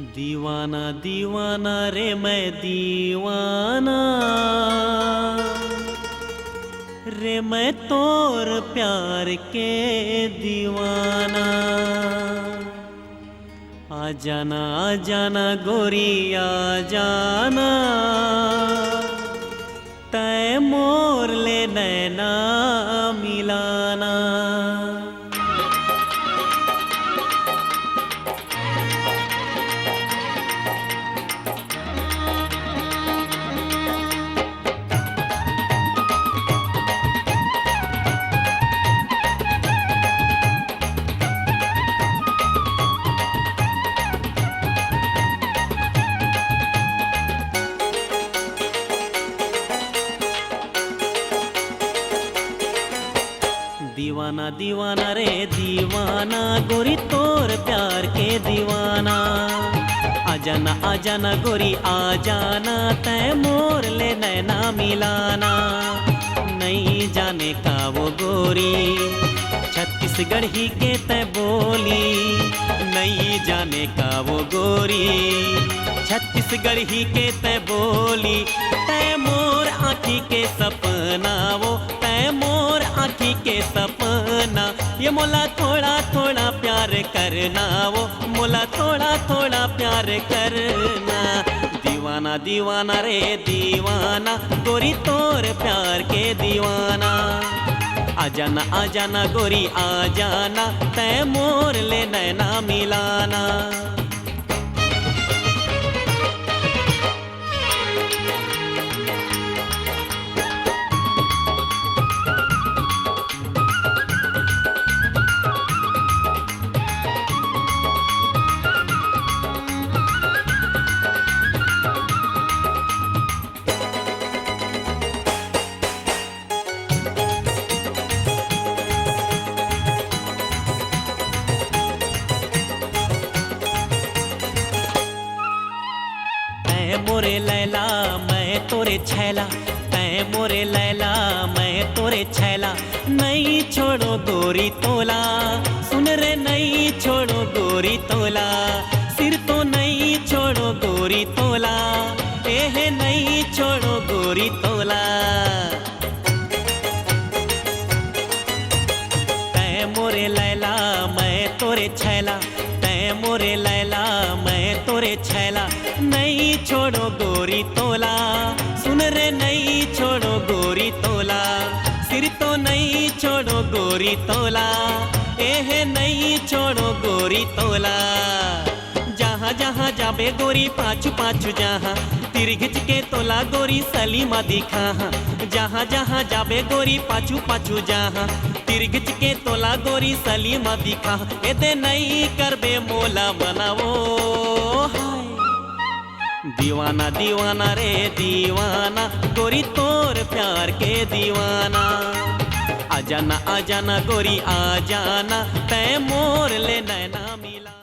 दीवाना दीवाना रे मैं दीवाना रे मैं तोर प्यार के दीवाना। आ जाना गोरी आ जाना तै मोर ले नैना मिलाना। दीवाना दीवाना रे दीवाना गोरी तोर प्यार के दीवाना। आ जाना गोरी आ जाना तै मोर ले नैना मिलाना। नहीं जाने का वो गोरी छत्तीसगढ़ ही के तै बोली। नहीं जाने का वो गोरी छत्तीसगढ़ ही के तै बोली। तै मोर आँखी के सपना वो तै मोर आँखी के सपना। ये मोला थोड़ा थोड़ा प्यार करना वो मोला थोड़ा थोड़ा प्यार करना। दीवाना दीवाना रे दीवाना गोरी तोर प्यार के दीवाना। आ जाना गोरी आ जाना तै मोर ले नैना मिलाना। मोरे लैला मैं तोरे छैला तै मोरे लैला मैं तोरे छैला। नहीं छोड़ो गोरी तोला सुन रे नहीं छोड़ो गोरी तोला। सिर तो नहीं छोड़ो गोरी तोला एह नहीं छोड़ो गोरी तोला। तै मोरे लैला मैं तोरे छैला तै मोरे लैला मैं तोरे छैला। नहीं छोड़ो गोरी तोला सुन रे नहीं छोड़ो गोरी तोला। सिर तो नहीं छोड़ो गोरी तोला एह नहीं छोड़ो गोरी तोला। जहाँ जहाँ जाबे गोरी पाछू पाछू जहाँ तिर घिच के तोला गोरी सलीमा दिखा। जहाँ जहाँ जाबे गोरी पाछू पाछू जहाँ तिर घिच के तोला गोरी सलीमा दिखा। एदे नहीं करबे मोला बनावो दीवाना दीवाना रे दीवाना गोरी तोर प्यार के दीवाना। आ जाना गोरी आ जाना तै मोर ले नैना मिला।